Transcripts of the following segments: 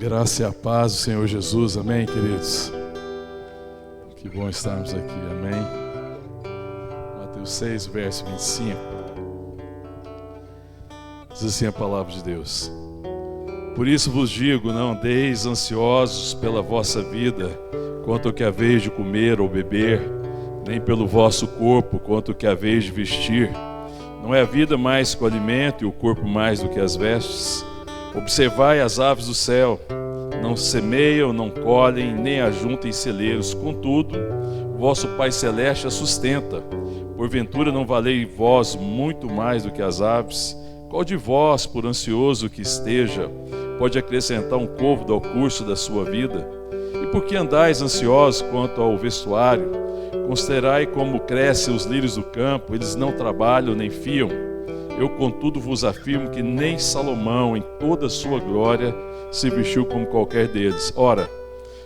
Graça e a paz do Senhor Jesus, amém, queridos? Que bom estarmos aqui, amém? Mateus 6, verso 25. Diz assim a palavra de Deus: Por isso vos digo, não andeis ansiosos pela vossa vida, quanto ao que haveis de comer ou beber, nem pelo vosso corpo, quanto ao que haveis de vestir. Não é a vida mais que o alimento e o corpo mais do que as vestes? Observai as aves do céu, não semeiam, não colhem, nem ajuntem em celeiros, contudo, vosso Pai Celeste as sustenta. Porventura não valei vós muito mais do que as aves? Qual de vós, por ansioso que esteja, pode acrescentar um côvado ao curso da sua vida? E por que andais ansiosos quanto ao vestuário? Considerai como crescem os lírios do campo, eles não trabalham nem fiam. Eu, contudo, vos afirmo que nem Salomão, em toda a sua glória, se vestiu como qualquer deles. Ora,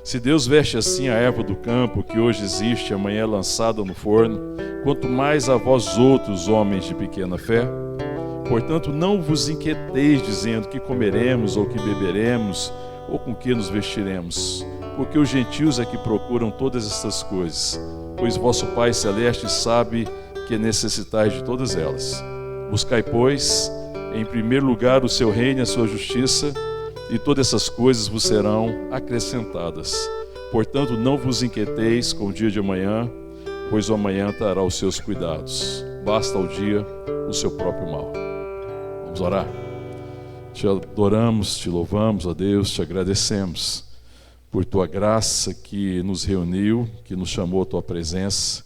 se Deus veste assim a erva do campo, que hoje existe e amanhã é lançada no forno, quanto mais a vós outros, homens de pequena fé? Portanto, não vos inquieteis dizendo que comeremos ou que beberemos, ou com que nos vestiremos, porque os gentios é que procuram todas estas coisas, pois vosso Pai Celeste sabe que necessitais de todas elas. Buscai, pois, em primeiro lugar o seu reino e a sua justiça, e todas essas coisas vos serão acrescentadas. Portanto, não vos inquieteis com o dia de amanhã, pois o amanhã trará os seus cuidados. Basta ao dia o seu próprio mal. Vamos orar. Te adoramos, te louvamos, ó Deus, te agradecemos por tua graça que nos reuniu, que nos chamou à tua presença,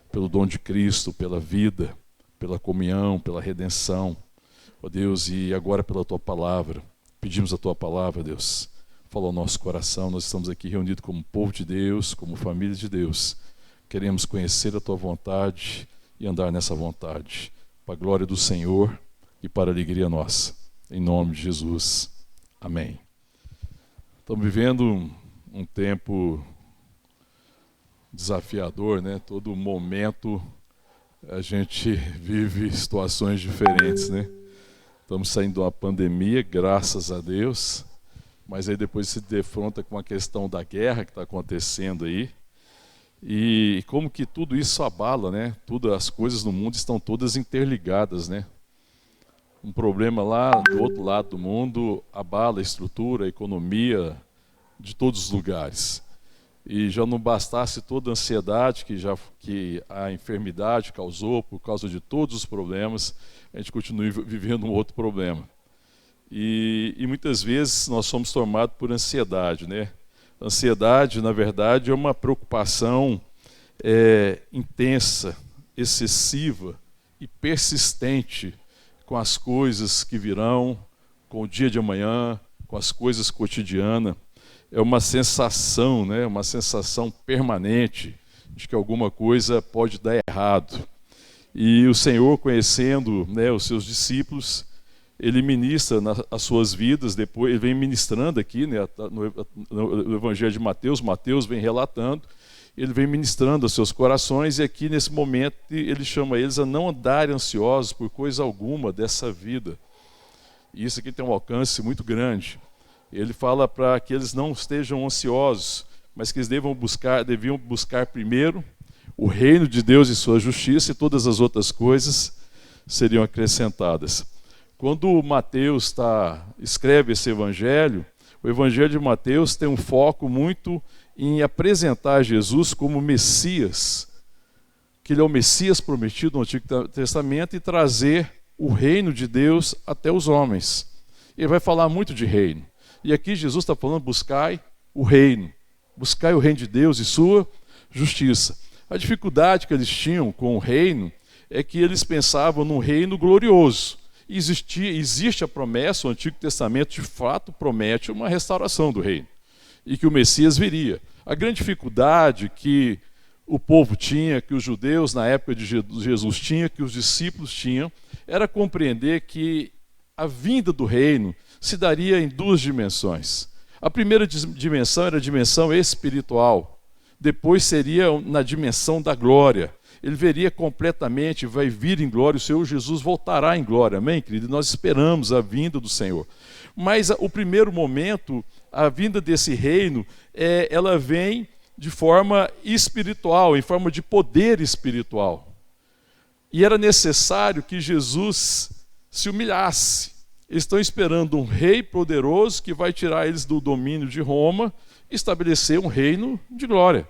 pelo dom de Cristo, pela vida, pela comunhão, pela redenção, ó Deus, e agora pela tua palavra. Pedimos a tua palavra, Deus, fala ao nosso coração. Nós estamos aqui reunidos como povo de Deus, como família de Deus. Queremos conhecer a tua vontade e andar nessa vontade, para a glória do Senhor e para a alegria nossa. Em nome de Jesus. Amém. Estamos vivendo um tempo desafiador, né? Todo momento a gente vive situações diferentes, né? Estamos saindo de uma pandemia, graças a Deus, mas aí depois se defronta com a questão da guerra que está acontecendo aí, e como que tudo isso abala, né? Tudo, as coisas no mundo estão todas interligadas, né? Um problema lá do outro lado do mundo abala a estrutura, a economia de todos os lugares. E já não bastasse toda a ansiedade que a enfermidade causou por causa de todos os problemas, a gente continua vivendo um outro problema. E muitas vezes nós somos tomados por ansiedade, né? Ansiedade, na verdade, é uma preocupação intensa, excessiva e persistente com as coisas que virão, com o dia de amanhã, com as coisas cotidianas. É uma sensação, né? Uma sensação permanente de que alguma coisa pode dar errado. E o Senhor, conhecendo, né, os seus discípulos, Ele ministra as suas vidas, depois Ele vem ministrando aqui, né, no Evangelho de Mateus, Mateus vem relatando, Ele vem ministrando aos seus corações, e aqui nesse momento Ele chama eles a não andarem ansiosos por coisa alguma dessa vida. E isso aqui tem um alcance muito grande. Ele fala para que eles não estejam ansiosos, mas que eles deviam buscar primeiro o reino de Deus e sua justiça, e todas as outras coisas seriam acrescentadas. Quando Mateus escreve esse evangelho, o evangelho de Mateus tem um foco muito em apresentar Jesus como Messias, que ele é o Messias prometido no Antigo Testamento, e trazer o reino de Deus até os homens. Ele vai falar muito de reino. E aqui Jesus está falando: buscai o reino de Deus e sua justiça. A dificuldade que eles tinham com o reino é que eles pensavam num reino glorioso. Existe a promessa, o Antigo Testamento de fato promete uma restauração do reino, e que o Messias viria. A grande dificuldade que o povo tinha, que os judeus na época de Jesus tinham, que os discípulos tinham, era compreender que a vinda do reino se daria em duas dimensões. A primeira dimensão era a dimensão espiritual, depois seria na dimensão da glória. Ele veria completamente, vai vir em glória, o Senhor Jesus voltará em glória, amém, querido? Nós esperamos a vinda do Senhor. Mas o primeiro momento, a vinda desse reino, ela vem de forma espiritual, em forma de poder espiritual. E era necessário que Jesus se humilhasse. Eles estão esperando um rei poderoso que vai tirar eles do domínio de Roma e estabelecer um reino de glória.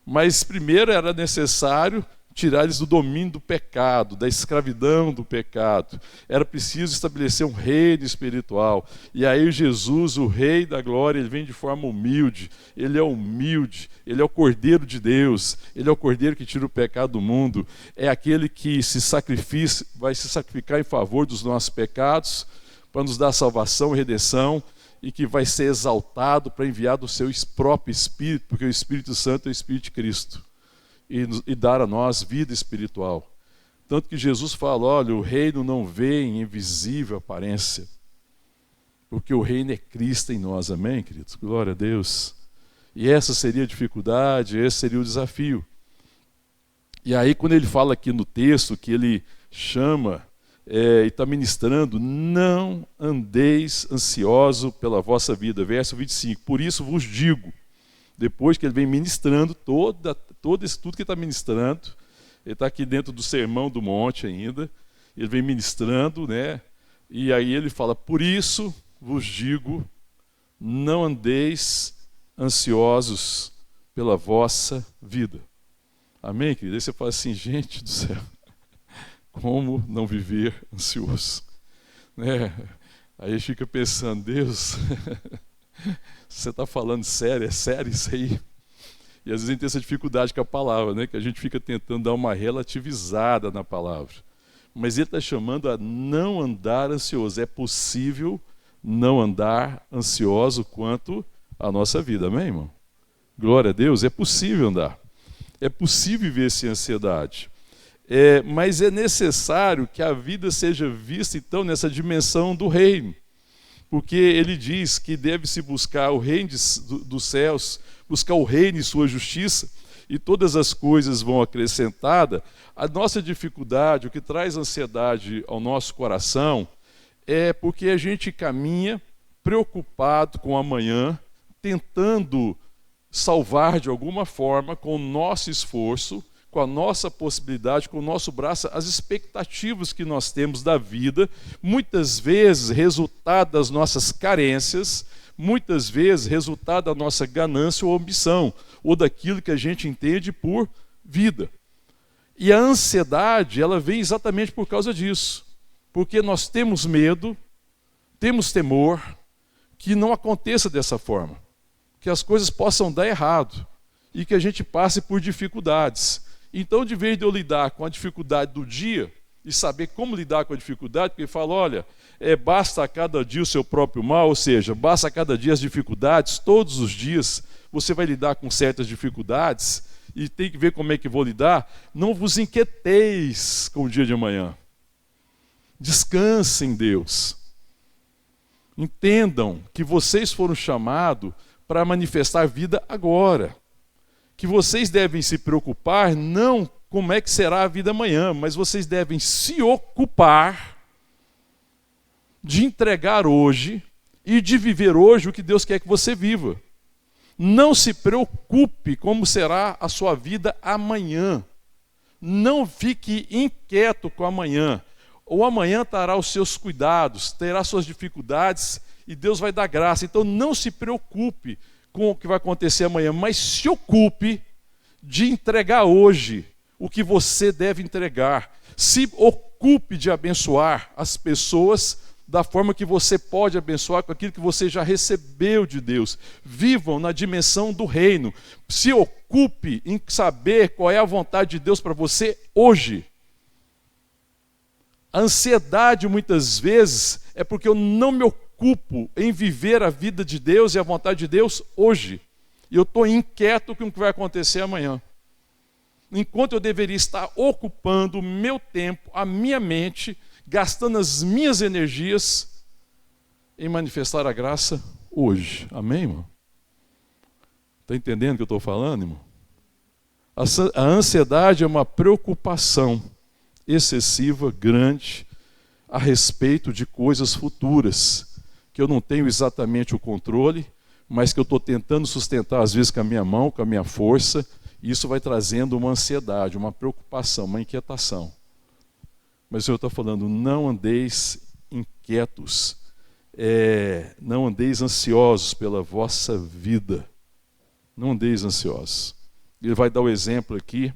Mas primeiro era necessário tirar eles do domínio do pecado, da escravidão do pecado. Era preciso estabelecer um reino espiritual. E aí Jesus, o Rei da Glória, ele vem de forma humilde. Ele é humilde, ele é o Cordeiro de Deus, ele é o Cordeiro que tira o pecado do mundo. É aquele que vai se sacrificar em favor dos nossos pecados, para nos dar salvação e redenção, e que vai ser exaltado para enviar do seu próprio Espírito, porque o Espírito Santo é o Espírito de Cristo. E dar a nós vida espiritual. Tanto que Jesus fala, olha, o reino não vem em visível aparência, porque o reino é Cristo em nós, amém, queridos? Glória a Deus. E essa seria a dificuldade, esse seria o desafio. E aí quando ele fala aqui no texto, que ele chama e está ministrando, não andeis ansioso pela vossa vida, verso 25, por isso vos digo, depois que ele vem ministrando todo isso tudo que ele está ministrando, ele está aqui dentro do Sermão do Monte ainda, ele vem ministrando, né? E aí ele fala, por isso vos digo, não andeis ansiosos pela vossa vida. Amém, querido? Aí você fala assim, gente do céu, como não viver ansioso? Né? Aí a gente fica pensando, Deus, você está falando sério? É sério isso aí? E às vezes a gente tem essa dificuldade com a palavra, né? Que a gente fica tentando dar uma relativizada na palavra. Mas ele está chamando a não andar ansioso. É possível não andar ansioso quanto à nossa vida, amém, irmão? Glória a Deus, é possível andar. É possível viver sem ansiedade. Mas é necessário que a vida seja vista, então, nessa dimensão do reino. Porque ele diz que deve-se buscar o reino dos céus, buscar o reino e sua justiça, e todas as coisas vão acrescentadas. A nossa dificuldade, o que traz ansiedade ao nosso coração, é porque a gente caminha preocupado com o amanhã, tentando salvar de alguma forma, com o nosso esforço, com a nossa possibilidade, com o nosso braço, as expectativas que nós temos da vida, muitas vezes resultado das nossas carências, muitas vezes resultado da nossa ganância ou ambição, ou daquilo que a gente entende por vida. E a ansiedade, ela vem exatamente por causa disso, porque nós temos medo, temos temor, que não aconteça dessa forma, que as coisas possam dar errado, e que a gente passe por dificuldades. Então, de vez de eu lidar com a dificuldade do dia, e saber como lidar com a dificuldade, porque ele fala, olha, basta a cada dia o seu próprio mal, ou seja, basta a cada dia as dificuldades, todos os dias você vai lidar com certas dificuldades, e tem que ver como é que vou lidar. Não vos inquieteis com o dia de amanhã. Descansem em Deus. Entendam que vocês foram chamados para manifestar vida agora. Que vocês devem se preocupar não como é que será a vida amanhã, mas vocês devem se ocupar de entregar hoje e de viver hoje o que Deus quer que você viva. Não se preocupe como será a sua vida amanhã. Não fique inquieto com amanhã. O amanhã terá os seus cuidados, terá suas dificuldades e Deus vai dar graça. Então não se preocupe com o que vai acontecer amanhã, mas se ocupe de entregar hoje o que você deve entregar. Se ocupe de abençoar as pessoas da forma que você pode abençoar, com aquilo que você já recebeu de Deus. Vivam na dimensão do reino. Se ocupe em saber qual é a vontade de Deus para você hoje. A ansiedade, muitas vezes, é porque eu não me ocupo em viver a vida de Deus e a vontade de Deus hoje. E eu estou inquieto com o que vai acontecer amanhã. Enquanto eu deveria estar ocupando o meu tempo, a minha mente, gastando as minhas energias em manifestar a graça hoje. Amém, irmão? Está entendendo o que eu estou falando, irmão? A ansiedade é uma preocupação excessiva, grande, a respeito de coisas futuras, que eu não tenho exatamente o controle, mas que eu estou tentando sustentar, às vezes, com a minha mão, com a minha força, e isso vai trazendo uma ansiedade, uma preocupação, uma inquietação. Mas o Senhor está falando, não andeis inquietos, não andeis ansiosos pela vossa vida. Não andeis ansiosos. Ele vai dar o exemplo aqui,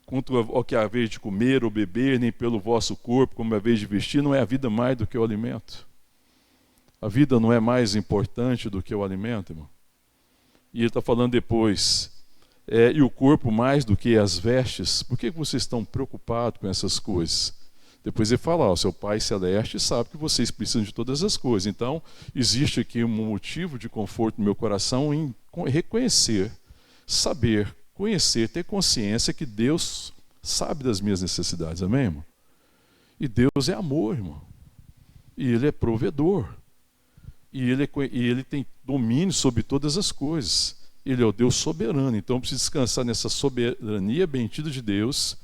quanto ao que é a vez de comer ou beber, nem pelo vosso corpo, como é a vez de vestir, não é a vida mais do que o alimento. A vida não é mais importante do que o alimento, irmão. E ele está falando depois, e o corpo mais do que as vestes. Por que vocês estão preocupados com essas coisas? Depois ele fala, o seu Pai Celeste sabe que vocês precisam de todas as coisas. Então, existe aqui um motivo de conforto no meu coração em reconhecer, saber, conhecer, ter consciência que Deus sabe das minhas necessidades. Amém, irmão? E Deus é amor, irmão. E Ele é provedor. E ele tem domínio sobre todas as coisas. Ele é o Deus soberano. Então eu preciso descansar nessa soberania bendita de Deus,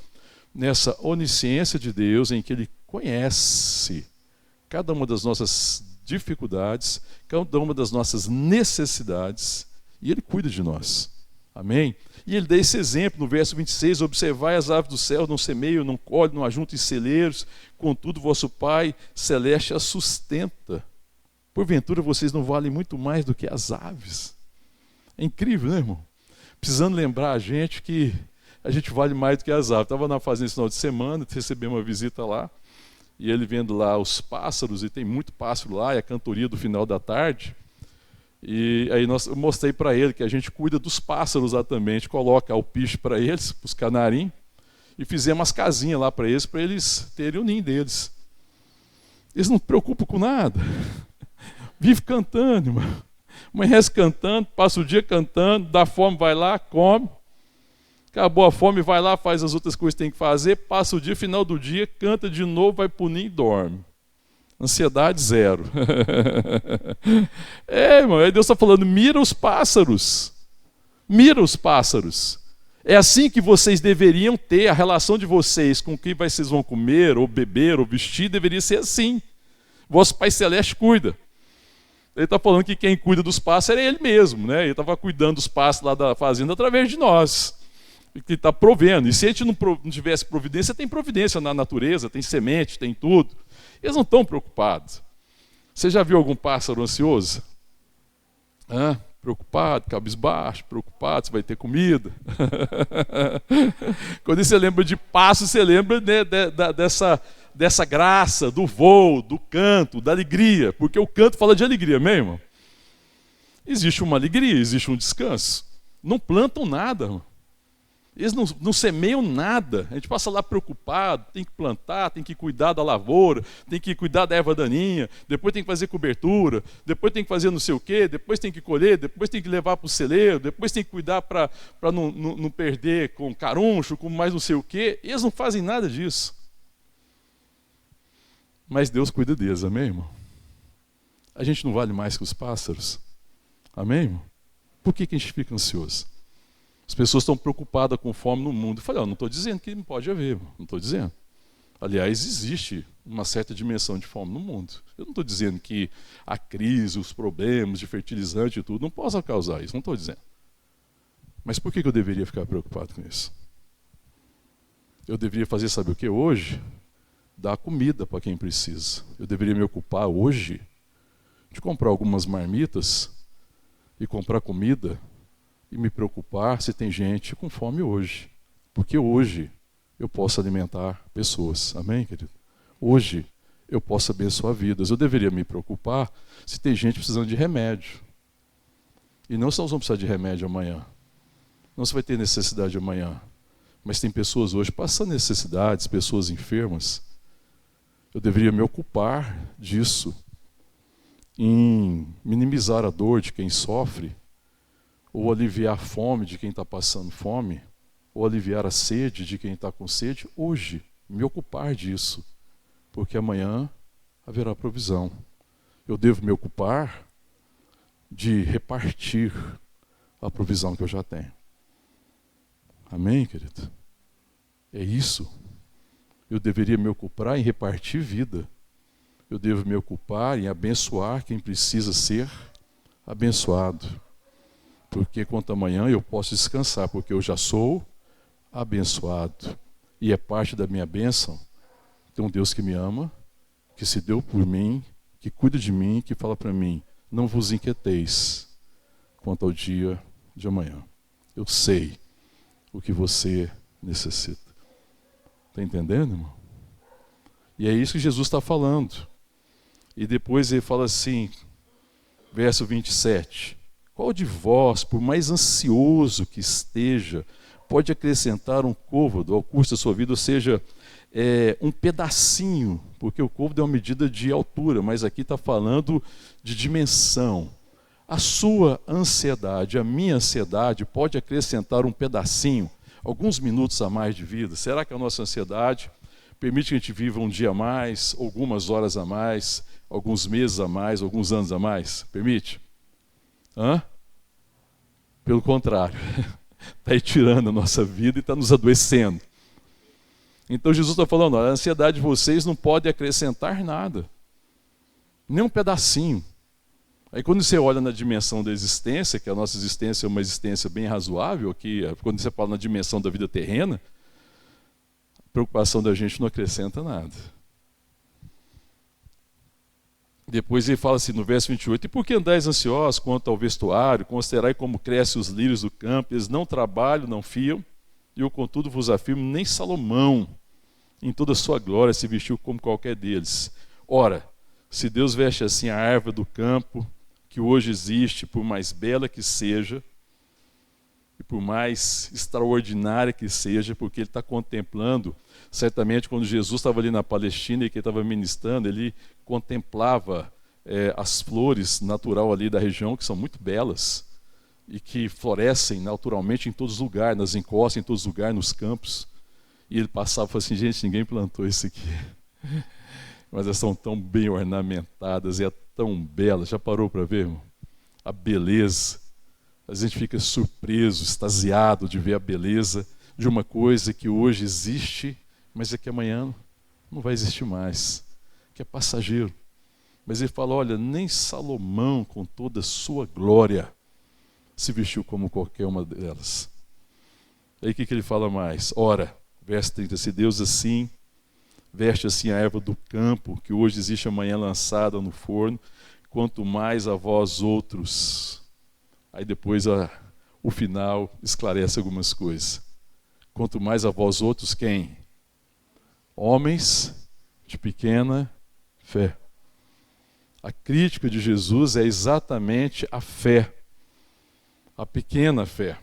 nessa onisciência de Deus, em que Ele conhece cada uma das nossas dificuldades, cada uma das nossas necessidades, e Ele cuida de nós. Amém? E Ele dá esse exemplo no verso 26, observai as aves do céu, não semeiam, não colhem, não ajuntam em celeiros, contudo vosso Pai Celeste as sustenta. Porventura vocês não valem muito mais do que as aves. É incrível, né, irmão? Precisando lembrar a gente que a gente vale mais do que as aves. Estava na fazenda esse final de semana, recebi uma visita lá, e ele vendo lá os pássaros, e tem muito pássaro lá, e a cantoria do final da tarde. E aí eu mostrei para ele que a gente cuida dos pássaros lá também. A gente coloca alpiche para eles, para os canarim, e fizemos umas casinhas lá para eles terem o ninho deles. Eles não se preocupam com nada. Vive cantando, irmão. Amanhece cantando, passa o dia cantando, dá fome, vai lá, come. Acabou a fome, vai lá, faz as outras coisas que tem que fazer, passa o dia, final do dia, canta de novo, vai pro ninho e dorme. Ansiedade zero. Irmão, aí Deus está falando, mira os pássaros. Mira os pássaros. É assim que vocês deveriam ter, a relação de vocês com quem vocês vão comer, ou beber, ou vestir, deveria ser assim. Vosso Pai Celeste cuida. Ele está falando que quem cuida dos pássaros é Ele mesmo, né? Ele estava cuidando dos pássaros lá da fazenda através de nós. E que está provendo. E se a gente não tivesse providência, tem providência na natureza, tem semente, tem tudo. Eles não estão preocupados. Você já viu algum pássaro ansioso? Preocupado, cabisbaixo, preocupado se vai ter comida. Quando você lembra de pássaro, você lembra, né, dessa graça, do voo, do canto, da alegria. Porque o canto fala de alegria mesmo. Existe uma alegria, existe um descanso. Não plantam nada, irmão. Eles não semeiam nada. A gente passa lá preocupado, tem que plantar, tem que cuidar da lavoura, tem que cuidar da erva daninha, depois tem que fazer cobertura, depois tem que fazer não sei o quê, depois tem que colher, depois tem que levar para o celeiro, depois tem que cuidar para não perder com caruncho, com mais não sei o quê. Eles não fazem nada disso. Mas Deus cuida deles, amém, irmão? A gente não vale mais que os pássaros, amém, irmão? Por que a gente fica ansioso? As pessoas estão preocupadas com fome no mundo. Eu falei, não estou dizendo que não pode haver, não estou dizendo. Aliás, existe uma certa dimensão de fome no mundo. Eu não estou dizendo que a crise, os problemas de fertilizante e tudo não possam causar isso, não estou dizendo. Mas por que eu deveria ficar preocupado com isso? Eu deveria fazer, sabe o que hoje? Dar comida para quem precisa. Eu deveria me ocupar hoje de comprar algumas marmitas e comprar comida e me preocupar se tem gente com fome hoje. Porque hoje eu posso alimentar pessoas. Amém, querido? Hoje eu posso abençoar vidas. Eu deveria me preocupar se tem gente precisando de remédio. E não se nós vamos precisar de remédio amanhã. Não se vai ter necessidade amanhã. Mas tem pessoas hoje passando necessidades, pessoas enfermas. Eu deveria me ocupar disso, em minimizar a dor de quem sofre, ou aliviar a fome de quem está passando fome, ou aliviar a sede de quem está com sede, hoje, me ocupar disso, porque amanhã haverá provisão. Eu devo me ocupar de repartir a provisão que eu já tenho. Amém, querido? É isso. Eu deveria me ocupar em repartir vida. Eu devo me ocupar em abençoar quem precisa ser abençoado. Porque quanto amanhã eu posso descansar, porque eu já sou abençoado. E é parte da minha bênção. Tem um Deus que me ama, que se deu por mim, que cuida de mim, que fala para mim: não vos inquieteis quanto ao dia de amanhã. Eu sei o que você necessita. Está entendendo, irmão? E é isso que Jesus está falando. E depois ele fala assim, verso 27. Qual de vós, por mais ansioso que esteja, pode acrescentar um côvado ao curso da sua vida, ou seja, um pedacinho, porque o côvado é uma medida de altura, mas aqui está falando de dimensão. A sua ansiedade, a minha ansiedade, pode acrescentar um pedacinho, alguns minutos a mais de vida? Será que a nossa ansiedade permite que a gente viva um dia a mais, algumas horas a mais, alguns meses a mais, alguns anos a mais? Permite? Pelo contrário, está aí tirando a nossa vida e está nos adoecendo. Então Jesus está falando, a ansiedade de vocês não pode acrescentar nada, nem um pedacinho. Aí quando você olha na dimensão da existência, que a nossa existência é uma existência bem razoável, que quando você fala na dimensão da vida terrena, a preocupação da gente não acrescenta nada. Depois ele fala assim no verso 28, e por que andais ansiosos quanto ao vestuário? Considerai como crescem os lírios do campo, eles não trabalham, não fiam, e eu contudo vos afirmo, nem Salomão, em toda a sua glória, se vestiu como qualquer deles. Ora, se Deus veste assim a árvore do campo, que hoje existe, por mais bela que seja, e por mais extraordinária que seja, porque ele está contemplando, certamente quando Jesus estava ali na Palestina e que ele estava ministrando, ele contemplava as flores natural ali da região, que são muito belas, e que florescem naturalmente em todos os lugares, nas encostas, em todos os lugares, nos campos. E ele passava e falava assim, gente, ninguém plantou isso aqui. Mas elas são tão bem ornamentadas, e é tão bela. Já parou para ver, irmão? A beleza. A gente fica surpreso, extasiado de ver a beleza de uma coisa que hoje existe, mas é que amanhã não vai existir mais, que é passageiro. Mas ele fala, olha, nem Salomão, com toda a sua glória, se vestiu como qualquer uma delas. Aí o que ele fala mais? Ora, verso 30, se Deus assim veste assim a erva do campo, que hoje existe amanhã lançada no forno, quanto mais a vós outros. Aí depois o final esclarece algumas coisas. Quanto mais a vós outros, quem? Homens de pequena fé. A crítica de Jesus é exatamente a fé, a pequena fé.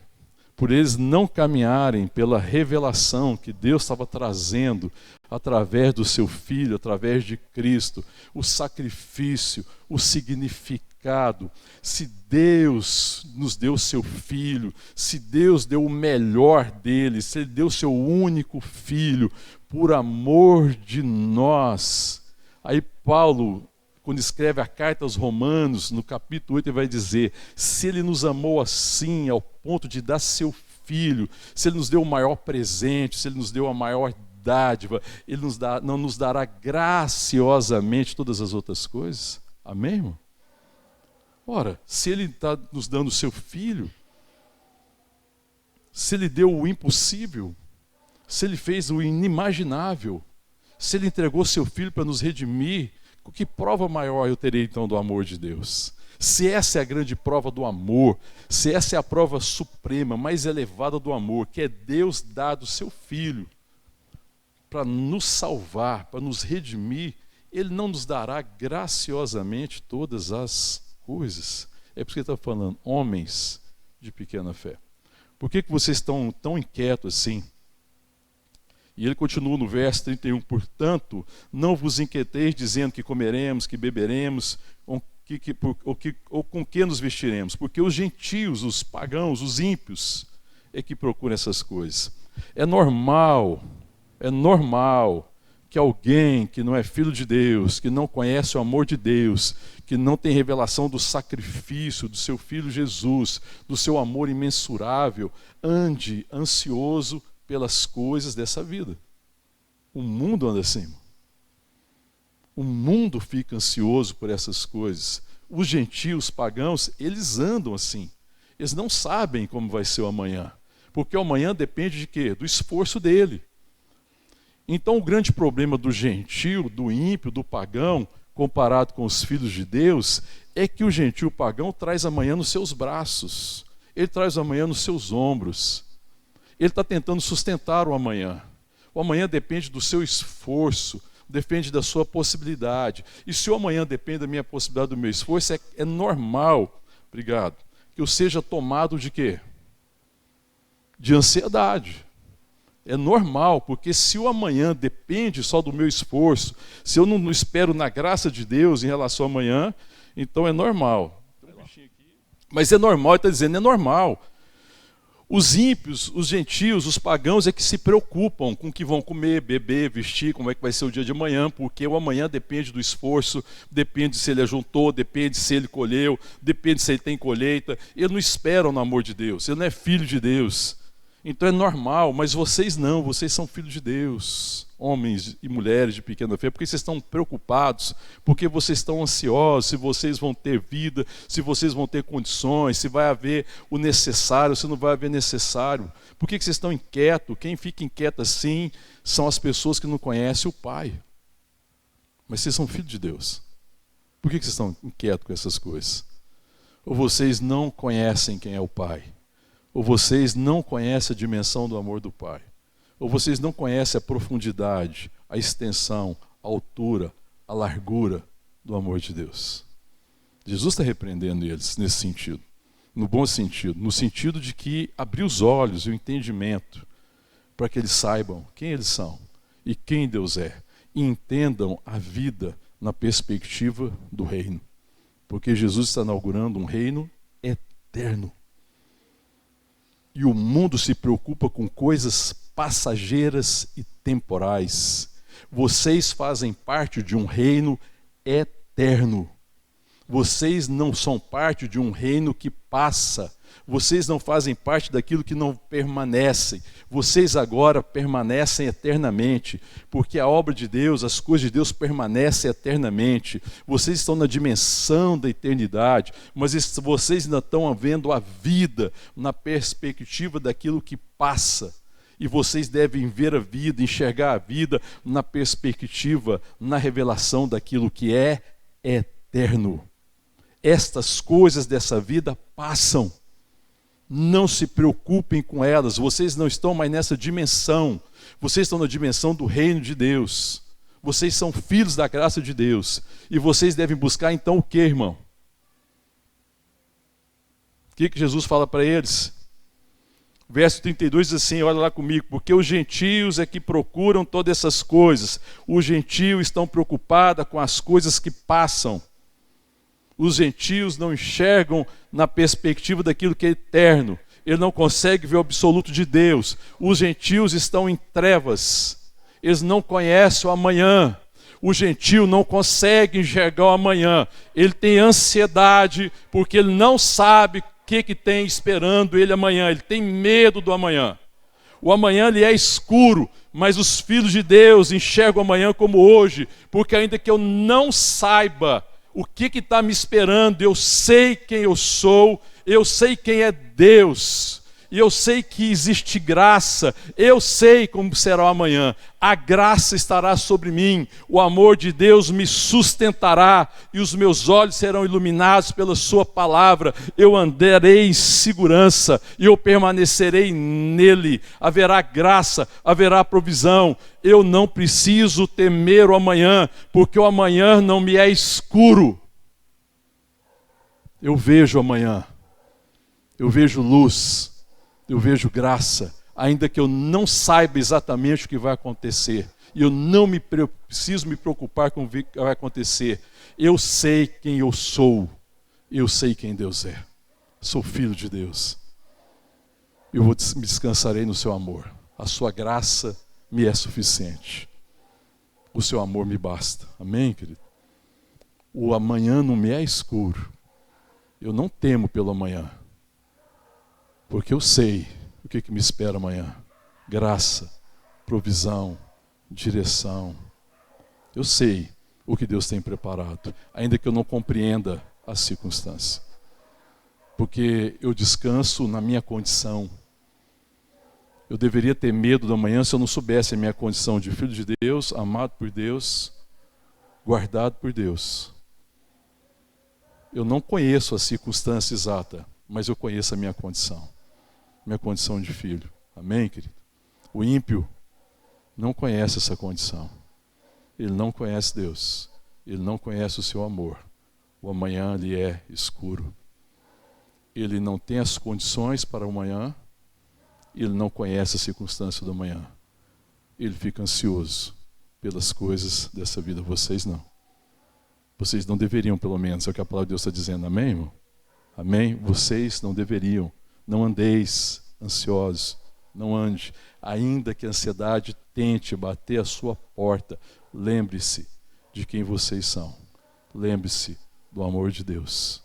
Por eles não caminharem pela revelação que Deus estava trazendo através do seu Filho, através de Cristo, o sacrifício, o significado. Se Deus nos deu o seu Filho, se Deus deu o melhor dele, se Ele deu o seu único Filho, por amor de nós. Aí Paulo, quando escreve a carta aos Romanos, no capítulo 8, ele vai dizer, se Ele nos amou assim, ao ponto de dar seu Filho, se Ele nos deu o maior presente, se Ele nos deu a maior dádiva, Ele não nos dará graciosamente todas as outras coisas? Amém, irmão? Ora, se Ele está nos dando o seu Filho, se Ele deu o impossível, se Ele fez o inimaginável, se Ele entregou seu Filho para nos redimir, que prova maior eu terei então do amor de Deus? Se essa é a grande prova do amor, se essa é a prova suprema, mais elevada do amor, que é Deus dar o seu Filho para nos salvar, para nos redimir, Ele não nos dará graciosamente todas as coisas? É por isso que Ele está falando, homens de pequena fé. Por que vocês estão tão inquietos assim? E ele continua no verso 31, portanto, não vos inquieteis dizendo que comeremos, que beberemos, ou com que nos vestiremos, porque os gentios, os pagãos, os ímpios, é que procuram essas coisas. É normal que alguém que não é filho de Deus, que não conhece o amor de Deus, que não tem revelação do sacrifício do seu Filho Jesus, do seu amor imensurável, ande ansioso pelas coisas dessa vida. O mundo anda assim. O mundo fica ansioso por essas coisas. Os gentios pagãos, eles andam assim. Eles não sabem como vai ser o amanhã. Porque o amanhã depende de quê? Do esforço dele. Então o grande problema do gentio, do ímpio, do pagão, comparado com os filhos de Deus, é que o gentio pagão traz amanhã nos seus braços. Ele traz amanhã nos seus ombros. Ele está tentando sustentar o amanhã. O amanhã depende do seu esforço, depende da sua possibilidade. E se o amanhã depende da minha possibilidade, do meu esforço, é normal, obrigado, que eu seja tomado de quê? De ansiedade. É normal, porque se o amanhã depende só do meu esforço, se eu não espero na graça de Deus em relação ao amanhã, então é normal. Mas é normal, ele está dizendo, é normal. Os ímpios, os gentios, os pagãos é que se preocupam com o que vão comer, beber, vestir, como é que vai ser o dia de amanhã, porque o amanhã depende do esforço, depende se ele ajuntou, depende se ele colheu, depende se ele tem colheita. Eles não esperam no amor de Deus, ele não é filho de Deus. Então é normal, mas vocês não, vocês são filhos de Deus, homens e mulheres de pequena fé, porque vocês estão preocupados, porque vocês estão ansiosos, se vocês vão ter vida, se vocês vão ter condições, se vai haver o necessário, se não vai haver necessário. Por que vocês estão inquietos? Quem fica inquieto assim são as pessoas que não conhecem o Pai. Mas vocês são filhos de Deus. Por que vocês estão inquietos com essas coisas? Ou vocês não conhecem quem é o Pai? Ou vocês não conhecem a dimensão do amor do Pai? Ou vocês não conhecem a profundidade, a extensão, a altura, a largura do amor de Deus? Jesus está repreendendo eles nesse sentido, no bom sentido, no sentido de que abrir os olhos e o entendimento para que eles saibam quem eles são e quem Deus é, e entendam a vida na perspectiva do reino. Porque Jesus está inaugurando um reino eterno. E o mundo se preocupa com coisas passageiras e temporais. Vocês fazem parte de um reino eterno. Vocês não são parte de um reino que passa. Vocês não fazem parte daquilo que não permanece. Vocês agora permanecem eternamente, porque a obra de Deus, as coisas de Deus permanecem eternamente. Vocês estão na dimensão da eternidade, mas vocês ainda estão vendo a vida na perspectiva daquilo que passa. E vocês devem ver a vida, enxergar a vida na perspectiva, na revelação daquilo que é eterno. Estas coisas dessa vida passam. Não se preocupem com elas, vocês não estão mais nessa dimensão. Vocês estão na dimensão do reino de Deus. Vocês são filhos da graça de Deus. E vocês devem buscar então o que, irmão? O que Jesus fala para eles? Verso 32 diz assim, olha lá comigo, porque os gentios é que procuram todas essas coisas. Os gentios estão preocupados com as coisas que passam. Os gentios não enxergam na perspectiva daquilo que é eterno. Ele não consegue ver o absoluto de Deus. Os gentios estão em trevas. Eles não conhecem o amanhã. O gentio não consegue enxergar o amanhã. Ele tem ansiedade porque ele não sabe o que tem esperando ele amanhã. Ele tem medo do amanhã. O amanhã ele é escuro, mas os filhos de Deus enxergam o amanhã como hoje, porque ainda que eu não saiba o que está me esperando, eu sei quem eu sou, eu sei quem é Deus, e eu sei que existe graça, eu sei como será o amanhã. A graça estará sobre mim, o amor de Deus me sustentará, e os meus olhos serão iluminados pela sua palavra. Eu andarei em segurança, e eu permanecerei nele. Haverá graça, haverá provisão. Eu não preciso temer o amanhã, porque o amanhã não me é escuro. Eu vejo amanhã, eu vejo luz, eu vejo graça, ainda que eu não saiba exatamente o que vai acontecer. E eu não preciso me preocupar com o que vai acontecer. Eu sei quem eu sou, eu sei quem Deus é. Sou filho de Deus. Eu me descansarei no seu amor. A sua graça me é suficiente. O seu amor me basta. Amém, querido? O amanhã não me é escuro. Eu não temo pelo amanhã. Porque eu sei o que me espera amanhã. Graça, provisão, direção. Eu sei, o que Deus tem preparado, ainda que eu não compreenda as circunstâncias. Porque eu descanso na minha condição. Eu deveria ter medo da manhã se eu não soubesse a minha condição de filho de Deus, amado por Deus, guardado por Deus. Eu não conheço a circunstância exata, mas eu conheço a minha condição de filho. Amém, querido? O ímpio não conhece essa condição. Ele não conhece Deus. Ele não conhece o seu amor. O amanhã lhe é escuro. Ele não tem as condições para o amanhã. Ele não conhece a circunstância do amanhã. Ele fica ansioso pelas coisas dessa vida. Vocês não. Vocês não deveriam, pelo menos, é o que a palavra de Deus está dizendo. Amém, irmão? Amém? Vocês não deveriam. Não andeis ansiosos. Não ande. Ainda que a ansiedade tente bater a sua porta, lembre-se de quem vocês são. Lembre-se do amor de Deus.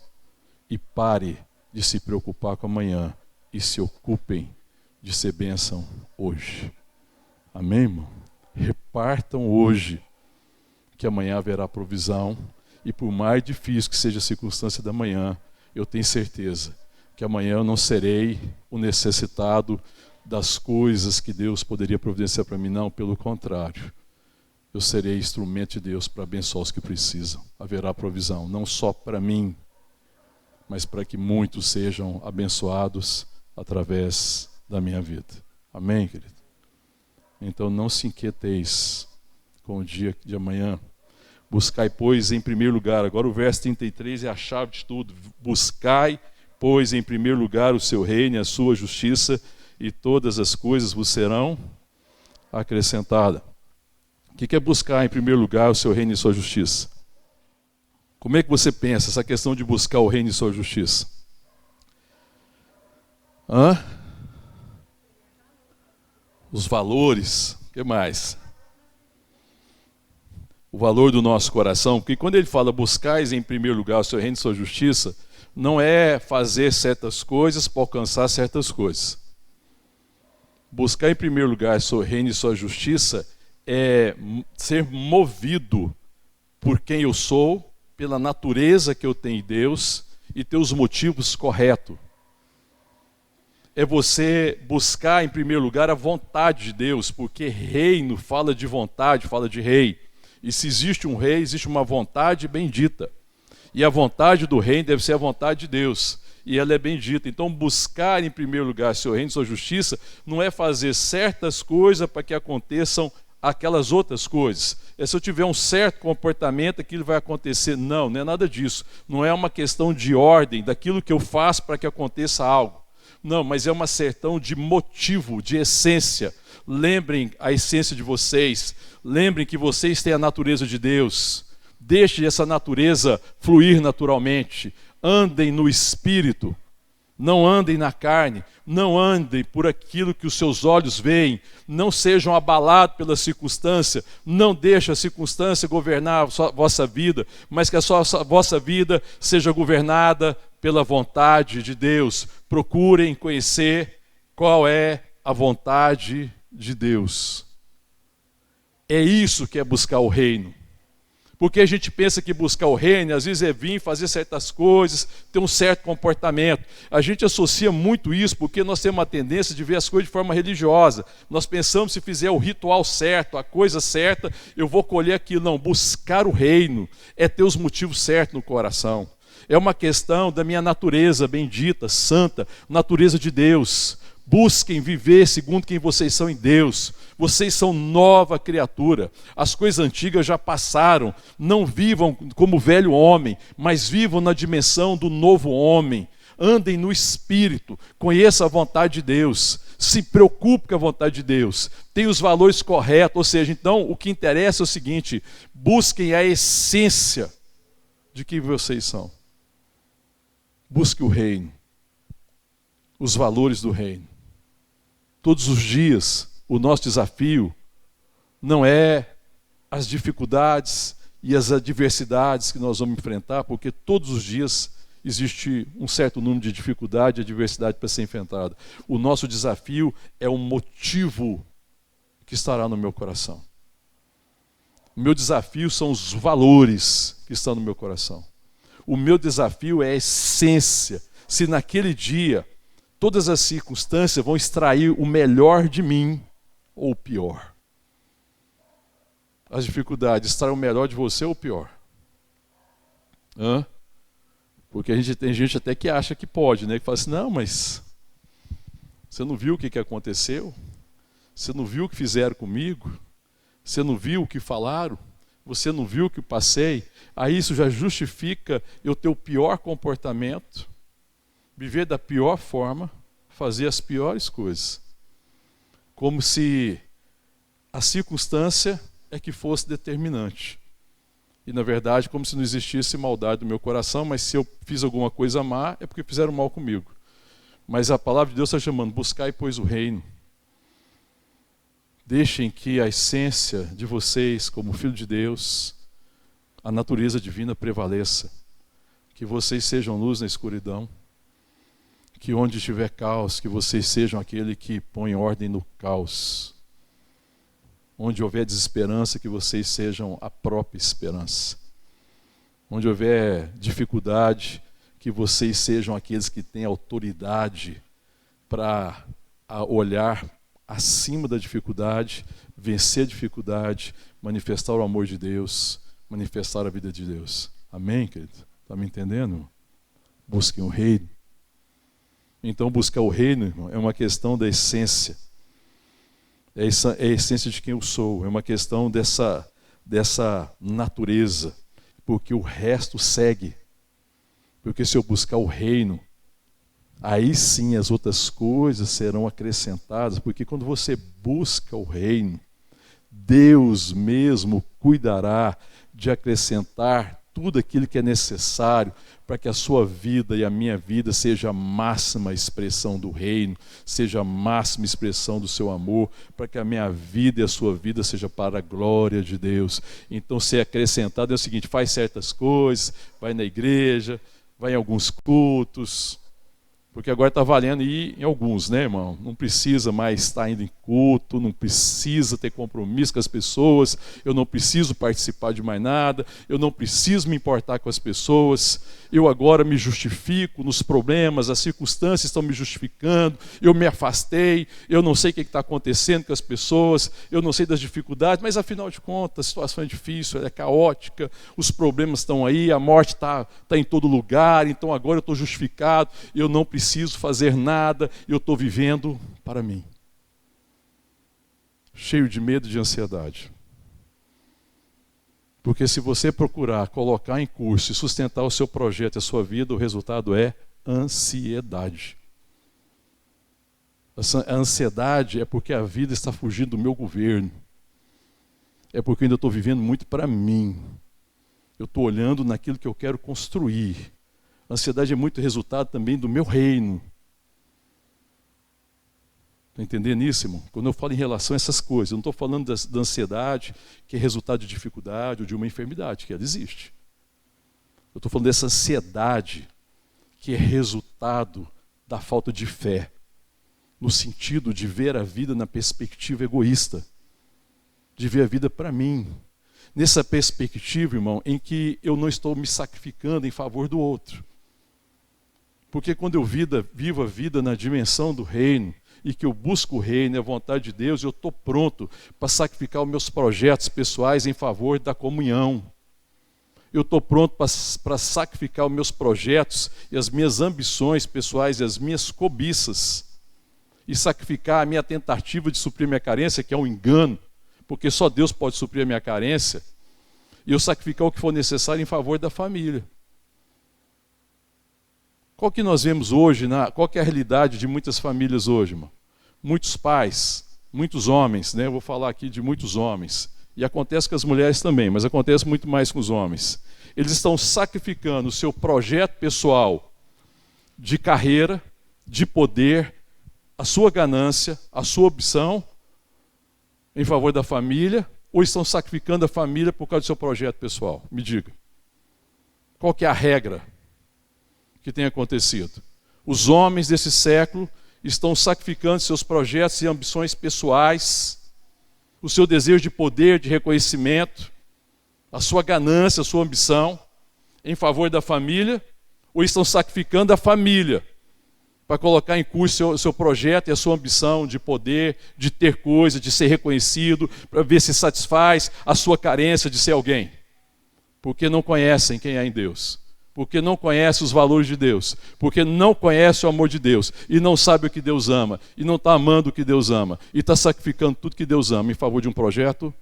E pare de se preocupar com amanhã e se ocupem de ser bênção hoje. Amém, irmão? Repartam hoje, que amanhã haverá provisão, e por mais difícil que seja a circunstância da manhã, eu tenho certeza que amanhã eu não serei o necessitado das coisas que Deus poderia providenciar para mim. Não, pelo contrário. Eu serei instrumento de Deus para abençoar os que precisam. Haverá provisão, não só para mim, mas para que muitos sejam abençoados através da minha vida. Amém, querido? Então não se inquieteis com o dia de amanhã. Buscai, pois, em primeiro lugar. Agora o verso 33 é a chave de tudo. Buscai, pois, em primeiro lugar o seu reino e a sua justiça, e todas as coisas vos serão acrescentadas. O que é buscar em primeiro lugar o seu reino e sua justiça? Como é que você pensa essa questão de buscar o reino e sua justiça? Os valores, o que mais? O valor do nosso coração, porque quando ele fala buscais em primeiro lugar o seu reino e sua justiça, não é fazer certas coisas para alcançar certas coisas. Buscar em primeiro lugar o seu reino e sua justiça é ser movido por quem eu sou, pela natureza que eu tenho em Deus e ter os motivos corretos. É você buscar em primeiro lugar a vontade de Deus, porque reino fala de vontade, fala de rei. E se existe um rei, existe uma vontade bendita. E a vontade do reino deve ser a vontade de Deus. E ela é bendita. Então buscar em primeiro lugar seu reino e sua justiça não é fazer certas coisas para que aconteçam aquelas outras coisas. É se eu tiver um certo comportamento, aquilo vai acontecer. Não, não é nada disso. Não é uma questão de ordem, daquilo que eu faço para que aconteça algo. Não, mas é uma questão de motivo, de essência. Lembrem a essência de vocês. Lembrem que vocês têm a natureza de Deus. Deixe essa natureza fluir naturalmente. Andem no Espírito. Não andem na carne. Não andem por aquilo que os seus olhos veem. Não sejam abalados pela circunstância. Não deixe a circunstância governar a vossa vida, mas que a vossa vida seja governada pela vontade de Deus. Procurem conhecer qual é a vontade de Deus. É isso que é buscar o reino. Porque a gente pensa que buscar o reino, às vezes é vir fazer certas coisas, ter um certo comportamento. A gente associa muito isso porque nós temos uma tendência de ver as coisas de forma religiosa. Nós pensamos, se fizer o ritual certo, a coisa certa, eu vou colher aquilo. Não, buscar o reino é ter os motivos certos no coração. É uma questão da minha natureza bendita, santa, natureza de Deus. Busquem viver segundo quem vocês são em Deus. Vocês são nova criatura. As coisas antigas já passaram. Não vivam como velho homem, mas vivam na dimensão do novo homem. Andem no Espírito. Conheça a vontade de Deus. Se preocupe com a vontade de Deus. Tenha os valores corretos. Ou seja, então, o que interessa é o seguinte: busquem a essência de quem vocês são. Busque o reino. Os valores do reino. Todos os dias, o nosso desafio não é as dificuldades e as adversidades que nós vamos enfrentar, porque todos os dias existe um certo número de dificuldade e adversidade para ser enfrentada. O nosso desafio é o motivo que estará no meu coração. O meu desafio são os valores que estão no meu coração. O meu desafio é a essência. Se naquele dia todas as circunstâncias vão extrair o melhor de mim ou o pior. As dificuldades extraem o melhor de você ou o pior? Porque tem gente até que acha que pode, né? Que fala assim, não, mas você não viu o que aconteceu? Você não viu o que fizeram comigo? Você não viu o que falaram? Você não viu o que passei? Aí isso já justifica eu ter o pior comportamento, viver da pior forma, fazer as piores coisas. Como se a circunstância é que fosse determinante. E na verdade, como se não existisse maldade no meu coração, mas se eu fiz alguma coisa má, é porque fizeram mal comigo. Mas a palavra de Deus está chamando, buscai, pois, o reino. Deixem que a essência de vocês, como filho de Deus, a natureza divina prevaleça. Que vocês sejam luz na escuridão. Que onde estiver caos, que vocês sejam aquele que põe ordem no caos. Onde houver desesperança, que vocês sejam a própria esperança. Onde houver dificuldade, que vocês sejam aqueles que têm autoridade para olhar acima da dificuldade, vencer a dificuldade, manifestar o amor de Deus, manifestar a vida de Deus. Amém, querido? Está me entendendo? Busquem o reino. Então, buscar o reino, irmão, é uma questão da essência. É a essência de quem eu sou. É uma questão dessa natureza. Porque o resto segue. Porque se eu buscar o reino, aí sim as outras coisas serão acrescentadas. Porque quando você busca o reino, Deus mesmo cuidará de acrescentar tudo aquilo que é necessário para que a sua vida e a minha vida seja a máxima expressão do reino, seja a máxima expressão do seu amor, para que a minha vida e a sua vida seja para a glória de Deus. Então, ser acrescentado é o seguinte: faz certas coisas, vai na igreja, vai em alguns cultos, porque agora está valendo ir em alguns, né, irmão? Não precisa mais estar indo em culto, não precisa ter compromisso com as pessoas, eu não preciso participar de mais nada, eu não preciso me importar com as pessoas, eu agora me justifico nos problemas, as circunstâncias estão me justificando, eu me afastei, eu não sei o que está acontecendo com as pessoas, eu não sei das dificuldades, mas afinal de contas a situação é difícil, é caótica, os problemas estão aí, a morte está em todo lugar, então agora eu estou justificado, eu não preciso fazer nada, eu estou vivendo para mim. Cheio de medo e de ansiedade. Porque se você procurar colocar em curso e sustentar o seu projeto e a sua vida, o resultado é ansiedade. A ansiedade é porque a vida está fugindo do meu governo. É porque eu ainda estou vivendo muito para mim. Eu estou olhando naquilo que eu quero construir. A ansiedade é muito resultado também do meu reino. Está entendendo isso, irmão? Quando eu falo em relação a essas coisas, eu não estou falando da ansiedade, que é resultado de dificuldade ou de uma enfermidade, que ela existe. Eu estou falando dessa ansiedade, que é resultado da falta de fé, no sentido de ver a vida na perspectiva egoísta, de ver a vida para mim. Nessa perspectiva, irmão, em que eu não estou me sacrificando em favor do outro. Porque quando eu vivo a vida na dimensão do reino, e que eu busco o reino e a vontade de Deus, eu estou pronto para sacrificar os meus projetos pessoais em favor da comunhão. Eu estou pronto para sacrificar os meus projetos e as minhas ambições pessoais e as minhas cobiças. E sacrificar a minha tentativa de suprir minha carência, que é um engano, porque só Deus pode suprir a minha carência. E eu sacrificar o que for necessário em favor da família. Qual que nós vemos hoje, qual que é a realidade de muitas famílias hoje, irmão? Muitos pais, muitos homens, né? Eu vou falar aqui de muitos homens. E acontece com as mulheres também, mas acontece muito mais com os homens. Eles estão sacrificando o seu projeto pessoal de carreira, de poder, a sua ganância, a sua ambição, em favor da família, ou estão sacrificando a família por causa do seu projeto pessoal? Me diga. Qual que é a regra que tem acontecido? Os homens desse século estão sacrificando seus projetos e ambições pessoais, o seu desejo de poder, de reconhecimento, a sua ganância, a sua ambição em favor da família, ou estão sacrificando a família para colocar em curso o seu projeto e a sua ambição de poder, de ter coisa, de ser reconhecido, para ver se satisfaz a sua carência de ser alguém. Porque não conhecem quem é em Deus. Porque não conhecem os valores de Deus. Porque não conhecem o amor de Deus. E não sabem o que Deus ama. E não está amando o que Deus ama. E está sacrificando tudo que Deus ama em favor de um projeto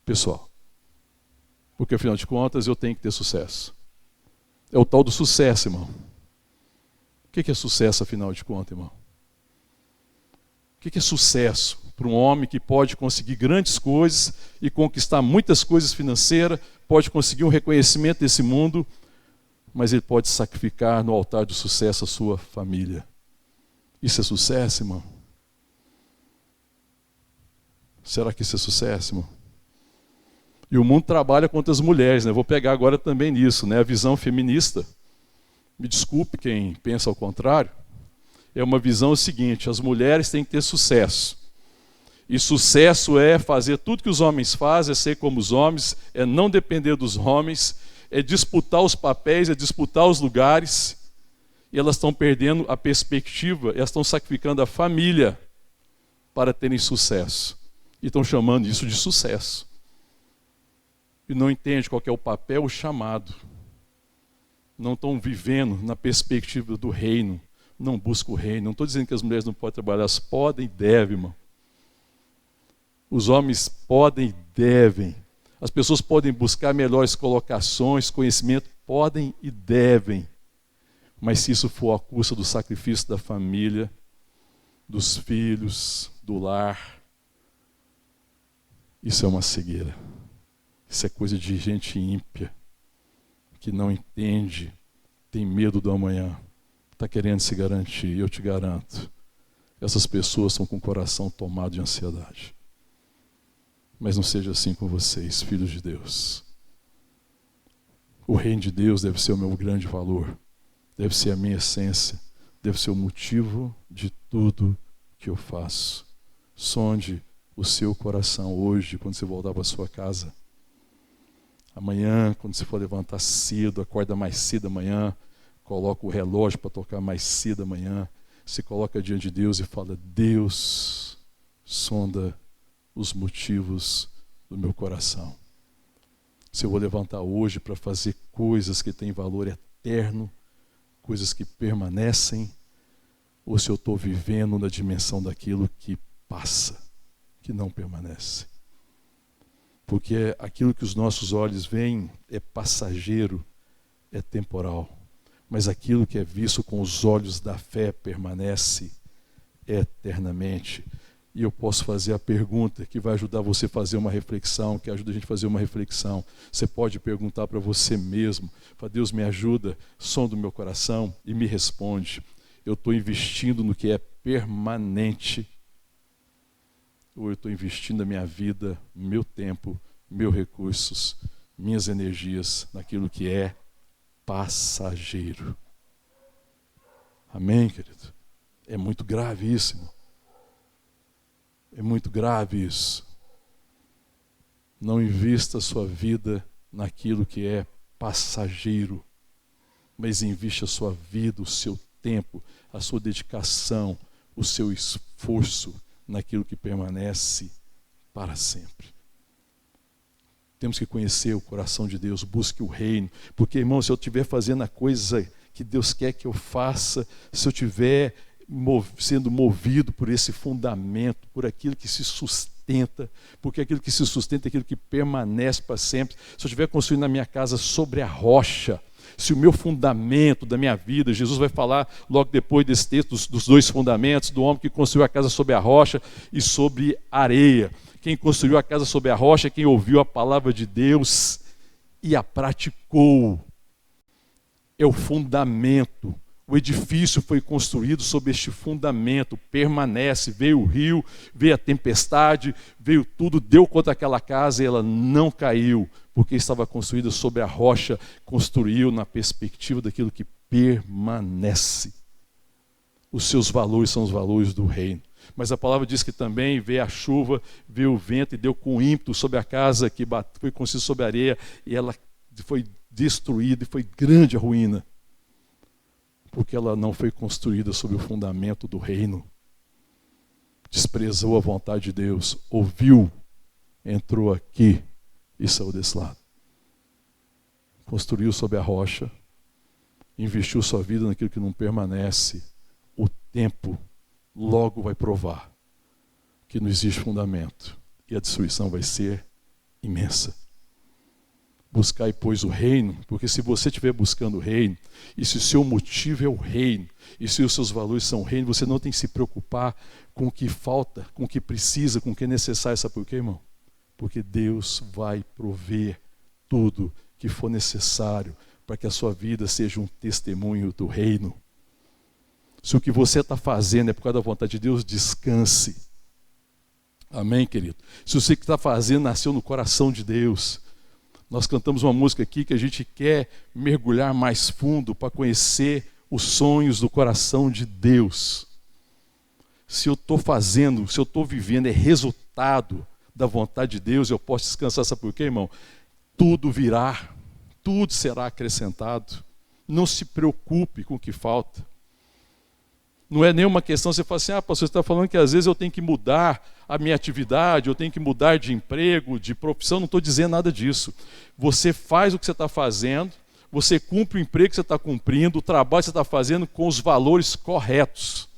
pessoal. Porque, afinal de contas, eu tenho que ter sucesso. É o tal do sucesso, irmão. O que é sucesso, afinal de contas, irmão? O que é sucesso para um homem que pode conseguir grandes coisas e conquistar muitas coisas financeiras, pode conseguir um reconhecimento desse mundo, mas ele pode sacrificar no altar do sucesso a sua família? Isso é sucesso, irmão? Será que isso é sucesso, irmão? E o mundo trabalha contra as mulheres, né? Vou pegar agora também nisso, né? A visão feminista. Me desculpe quem pensa ao contrário. É uma visão seguinte: as mulheres têm que ter sucesso. E sucesso é fazer tudo que os homens fazem, é ser como os homens, é não depender dos homens, é disputar os papéis, é disputar os lugares. E elas estão perdendo a perspectiva, elas estão sacrificando a família para terem sucesso. E estão chamando isso de sucesso. E não entende qual que é o papel, o chamado. Não estão vivendo na perspectiva do reino. Não buscam o reino. Não estou dizendo que as mulheres não podem trabalhar, elas podem e devem, irmão. Os homens podem e devem. As pessoas podem buscar melhores colocações, conhecimento, podem e devem. Mas se isso for à custa do sacrifício da família, dos filhos, do lar, isso é uma cegueira. Isso é coisa de gente ímpia, que não entende, tem medo do amanhã, está querendo se garantir. Eu te garanto, essas pessoas estão com o coração tomado de ansiedade. Mas não seja assim com vocês, filhos de Deus. O reino de Deus deve ser o meu grande valor, deve ser a minha essência, deve ser o motivo de tudo que eu faço. Sonde o seu coração hoje, quando você voltar para a sua casa. Amanhã, quando você for levantar cedo, acorda mais cedo amanhã, coloca o relógio para tocar mais cedo amanhã, se coloca diante de Deus e fala: Deus, sonda os motivos do meu coração. Se eu vou levantar hoje para fazer coisas que têm valor eterno, coisas que permanecem, ou se eu estou vivendo na dimensão daquilo que passa, que não permanece. Porque aquilo que os nossos olhos veem é passageiro, é temporal. Mas aquilo que é visto com os olhos da fé permanece eternamente. E eu posso fazer a pergunta que vai ajudar você a fazer uma reflexão, que ajuda a gente a fazer uma reflexão. Você pode perguntar para você mesmo: Deus, me ajuda, sonda o meu coração e me responde. Eu estou investindo no que é permanente, ou eu estou investindo a minha vida, meu tempo, meus recursos, minhas energias naquilo que é passageiro? Amém, querido? É muito grave isso, irmão. É muito grave isso. Não invista a sua vida naquilo que é passageiro, mas invista a sua vida, o seu tempo, a sua dedicação, o seu esforço naquilo que permanece para sempre. Temos que conhecer o coração de Deus, busque o reino, porque, irmão, se eu estiver fazendo a coisa que Deus quer que eu faça, se eu estiver sendo movido por esse fundamento, por aquilo que se sustenta, porque aquilo que se sustenta é aquilo que permanece para sempre. Se eu estiver construindo a minha casa sobre a rocha, se o meu fundamento da minha vida, Jesus vai falar logo depois desse texto dos dois fundamentos, do homem que construiu a casa sobre a rocha e sobre a areia. Quem construiu a casa sobre a rocha é quem ouviu a palavra de Deus e a praticou. É o fundamento. O edifício foi construído sobre este fundamento, permanece. Veio o rio, veio a tempestade, veio tudo, deu contra aquela casa e ela não caiu, porque estava construída sobre a rocha, construiu na perspectiva daquilo que permanece. Os seus valores são os valores do reino. Mas a palavra diz que também veio a chuva, veio o vento e deu com ímpeto sobre a casa que foi construída sobre a areia, e ela foi destruída, e foi grande a ruína, porque ela não foi construída sobre o fundamento do reino. Desprezou a vontade de Deus, ouviu, entrou aqui e saiu desse lado. Construiu sobre a rocha, investiu sua vida naquilo que não permanece. O tempo logo vai provar que não existe fundamento e a destruição vai ser imensa. Buscai, pois, o reino, porque se você estiver buscando o reino, e se o seu motivo é o reino, e se os seus valores são o reino, você não tem que se preocupar com o que falta, com o que precisa, com o que é necessário. Sabe por quê, irmão? Porque Deus vai prover tudo que for necessário para que a sua vida seja um testemunho do reino. Se o que você está fazendo é por causa da vontade de Deus, descanse. Amém, querido? Se você que está fazendo nasceu no coração de Deus. Nós cantamos uma música aqui que a gente quer mergulhar mais fundo para conhecer os sonhos do coração de Deus. Se eu estou fazendo, se eu estou vivendo, é resultado da vontade de Deus, eu posso descansar. Sabe por quê, irmão? Tudo virá, tudo será acrescentado. Não se preocupe com o que falta. Não é nenhuma questão, você fala assim, pastor, você está falando que às vezes eu tenho que mudar a minha atividade, eu tenho que mudar de emprego, de profissão. Não estou dizendo nada disso. Você faz o que você está fazendo, você cumpre o emprego que você está cumprindo, o trabalho que você está fazendo com os valores corretos,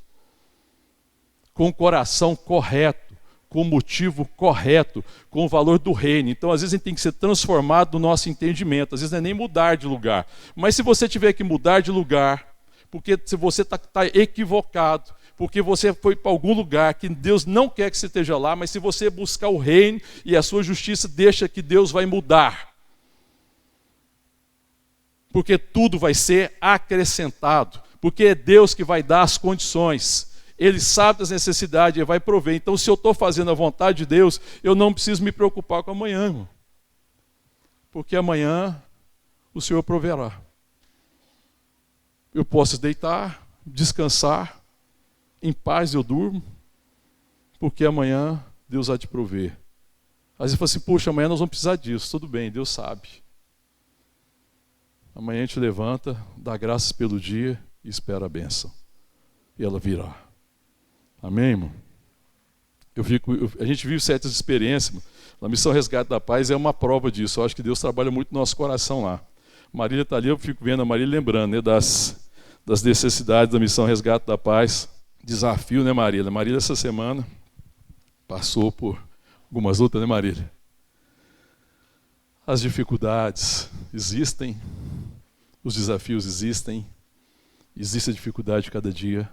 com o coração correto, com o motivo correto, com o valor do reino. Então, às vezes, a gente tem que ser transformado no nosso entendimento. Às vezes não é nem mudar de lugar. Mas se você tiver que mudar de lugar, porque se você está equivocado, porque você foi para algum lugar que Deus não quer que você esteja lá, mas se você buscar o reino e a sua justiça, deixa que Deus vai mudar. Porque tudo vai ser acrescentado, porque é Deus que vai dar as condições. Ele sabe das necessidades, Ele vai prover. Então, se eu estou fazendo a vontade de Deus, eu não preciso me preocupar com amanhã, irmão. Porque amanhã o Senhor proverá. Eu posso deitar, descansar, em paz eu durmo, porque amanhã Deus há de prover. Às vezes fala assim, puxa, amanhã nós vamos precisar disso. Tudo bem, Deus sabe. Amanhã a gente levanta, dá graças pelo dia e espera a bênção. E ela virá. Amém, irmão? A gente vive certas experiências. Mano. A Missão Resgate da Paz é uma prova disso. Eu acho que Deus trabalha muito no nosso coração lá. Marília está ali, eu fico vendo a Marília lembrando, né, das necessidades da Missão Resgate da Paz. Desafio, né, Marília? Marília, essa semana, passou por algumas lutas, né, Marília? As dificuldades existem, os desafios existem, existe a dificuldade cada dia,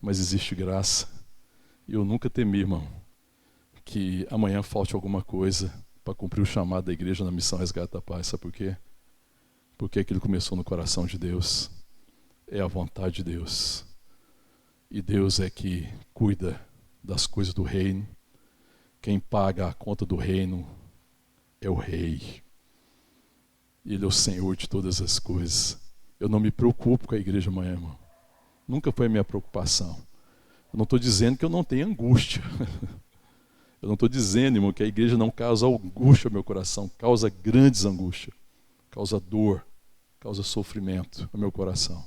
mas existe graça. E eu nunca temi, irmão, que amanhã falte alguma coisa para cumprir o chamado da igreja na Missão Resgate da Paz. Sabe por quê? Porque aquilo começou no coração de Deus. É a vontade de Deus. E Deus é que cuida das coisas do reino. Quem paga a conta do reino é o Rei. Ele é o Senhor de todas as coisas. Eu não me preocupo com a igreja amanhã, irmão. Nunca foi a minha preocupação. Eu não estou dizendo que eu não tenho angústia. Eu não estou dizendo, irmão, que a igreja não causa angústia ao meu coração. Causa grandes angústias. Causa dor. Causa sofrimento ao meu coração.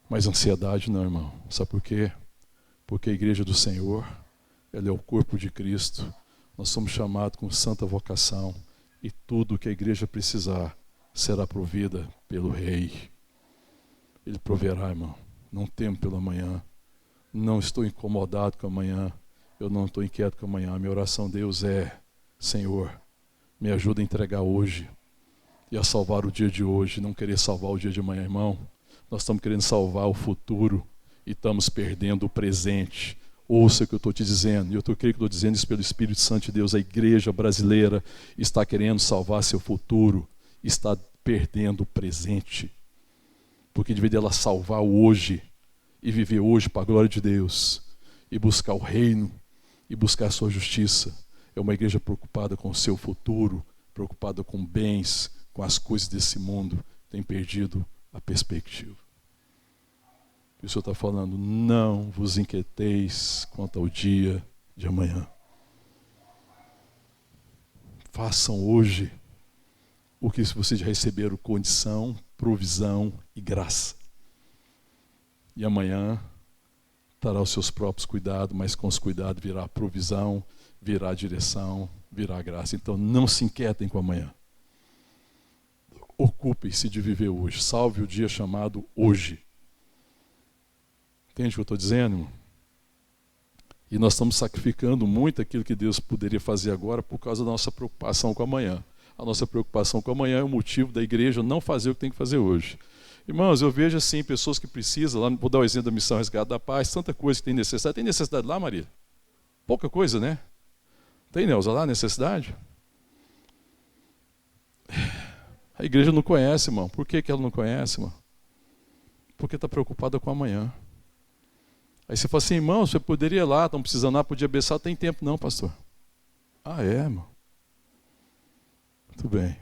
Mas ansiedade não, irmão. Sabe por quê? Porque a igreja do Senhor, ela é o corpo de Cristo. Nós somos chamados com santa vocação. E tudo que a igreja precisar será provida pelo Rei. Ele proverá, irmão. Não temo pelo amanhã. Não estou incomodado com amanhã. Eu não estou inquieto com amanhã. A minha oração a Deus é, Senhor, me ajuda a entregar hoje e a salvar o dia de hoje. Não querer salvar o dia de amanhã, irmão. Nós estamos querendo salvar o futuro e estamos perdendo o presente. Ouça o que eu estou te dizendo. E eu creio que estou dizendo isso pelo Espírito Santo de Deus. A igreja brasileira está querendo salvar seu futuro. Está perdendo o presente. Porque em vez dela salvar o hoje e viver hoje para a glória de Deus e buscar o reino e buscar a sua justiça, é uma igreja preocupada com o seu futuro, preocupada com bens, com as coisas desse mundo, tem perdido a perspectiva. E o Senhor está falando, não vos inquieteis quanto ao dia de amanhã. Façam hoje o que vocês já receberam condição, provisão e graça. E amanhã terá os seus próprios cuidados, mas com os cuidados virá a provisão, virá a direção, virá a graça. Então não se inquietem com amanhã. Ocupem-se de viver hoje. Salve o dia chamado hoje. Entende o que eu estou dizendo, irmão? E nós estamos sacrificando muito aquilo que Deus poderia fazer agora por causa da nossa preocupação com amanhã. A nossa preocupação com amanhã é o motivo da igreja não fazer o que tem que fazer hoje. Irmãos, eu vejo assim, pessoas que precisam, lá, vou dar o exemplo da Missão Resgate da Paz, tanta coisa que tem necessidade. Tem necessidade lá, Maria? Pouca coisa, né? Tem, Neuza, lá necessidade? A igreja não conhece, irmão. Por que ela não conhece, irmão? Porque está preocupada com amanhã. Aí você fala assim, irmão, você poderia ir lá, estão precisando lá, podia abençoar, tem tempo não, pastor. Ah, é, irmão? Muito bem.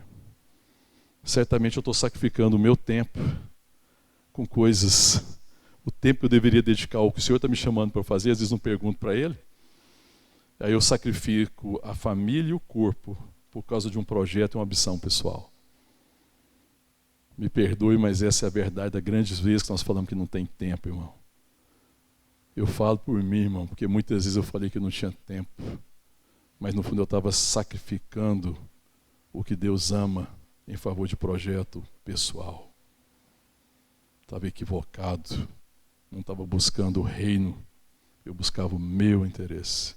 Certamente eu estou sacrificando o meu tempo com coisas, o tempo que eu deveria dedicar ao que o Senhor está me chamando para fazer, às vezes não pergunto para Ele. Aí eu sacrifico a família e o corpo por causa de um projeto e uma ambição pessoal. Me perdoe, mas essa é a verdade das grandes vezes que nós falamos que não tem tempo, irmão. Eu falo por mim, irmão, porque muitas vezes eu falei que não tinha tempo, mas no fundo eu estava sacrificando o que Deus ama em favor de projeto pessoal. Estava equivocado, não estava buscando o reino, eu buscava o meu interesse.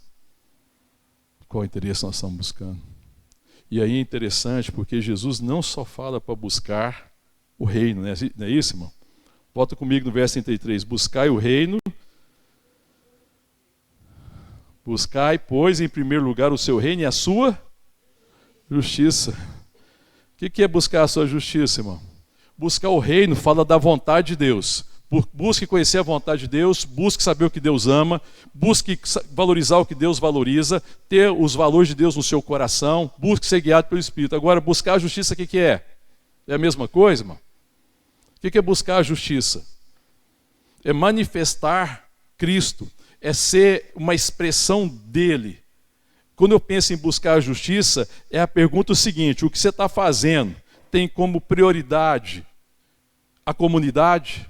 Qual interesse nós estamos buscando? E aí é interessante porque Jesus não só fala para buscar o reino, não é isso, irmão? Volta comigo no verso 33, buscai o reino. Buscai, pois, em primeiro lugar o seu reino e a sua justiça. O que é buscar a sua justiça, irmão? Buscar o reino fala da vontade de Deus. Busque conhecer a vontade de Deus, busque saber o que Deus ama, busque valorizar o que Deus valoriza, ter os valores de Deus no seu coração, busque ser guiado pelo Espírito. Agora, buscar a justiça, o que é? É a mesma coisa, irmão? O que é buscar a justiça? É manifestar Cristo. É ser uma expressão dele. Quando eu penso em buscar a justiça, é a pergunta o seguinte, o que você está fazendo tem como prioridade a comunidade?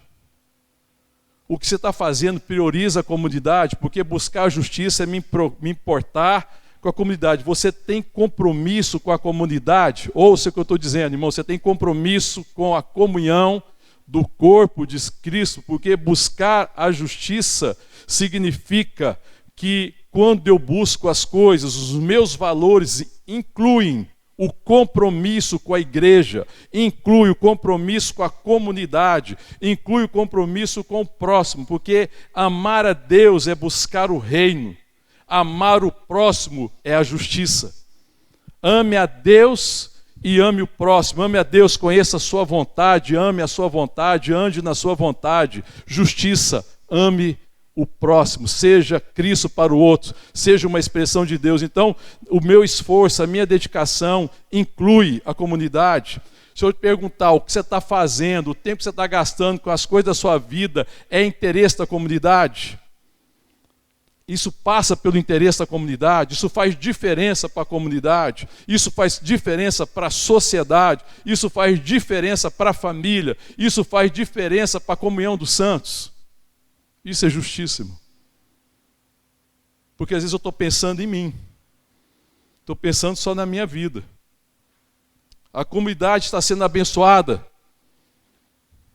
O que você está fazendo prioriza a comunidade? Porque buscar a justiça é me importar com a comunidade. Você tem compromisso com a comunidade? Ouça o que eu estou dizendo, irmão, você tem compromisso com a comunhão do corpo de Cristo, porque buscar a justiça significa que quando eu busco as coisas, os meus valores incluem o compromisso com a igreja, inclui o compromisso com a comunidade, inclui o compromisso com o próximo, porque amar a Deus é buscar o reino, amar o próximo é a justiça. Ame a Deus e ame o próximo, ame a Deus, conheça a sua vontade, ame a sua vontade, ande na sua vontade. Justiça, ame o próximo, seja Cristo para o outro, seja uma expressão de Deus. Então, o meu esforço, a minha dedicação inclui a comunidade. Se eu te perguntar o que você está fazendo, o tempo que você está gastando com as coisas da sua vida, é interesse da comunidade? Isso passa pelo interesse da comunidade, isso faz diferença para a comunidade, isso faz diferença para a sociedade, isso faz diferença para a família, isso faz diferença para a comunhão dos santos. Isso é justíssimo. Porque às vezes eu estou pensando em mim, estou pensando só na minha vida. A comunidade está sendo abençoada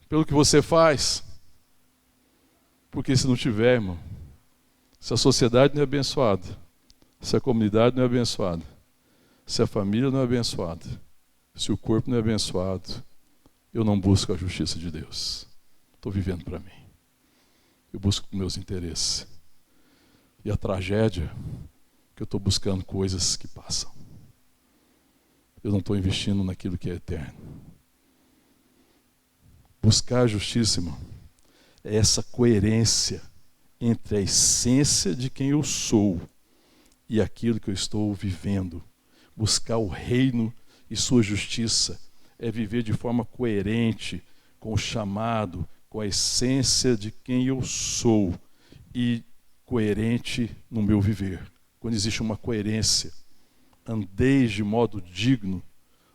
pelo que você faz, porque se não tiver, irmão, se a sociedade não é abençoada, se a comunidade não é abençoada, se a família não é abençoada, se o corpo não é abençoado, eu não busco a justiça de Deus. Estou vivendo para mim. Eu busco meus interesses. E a tragédia é que eu estou buscando coisas que passam. Eu não estou investindo naquilo que é eterno. Buscar a justiça, irmão, é essa coerência entre a essência de quem eu sou e aquilo que eu estou vivendo. Buscar o reino e sua justiça é viver de forma coerente com o chamado, com a essência de quem eu sou e coerente no meu viver. Quando existe uma coerência, andeis de modo digno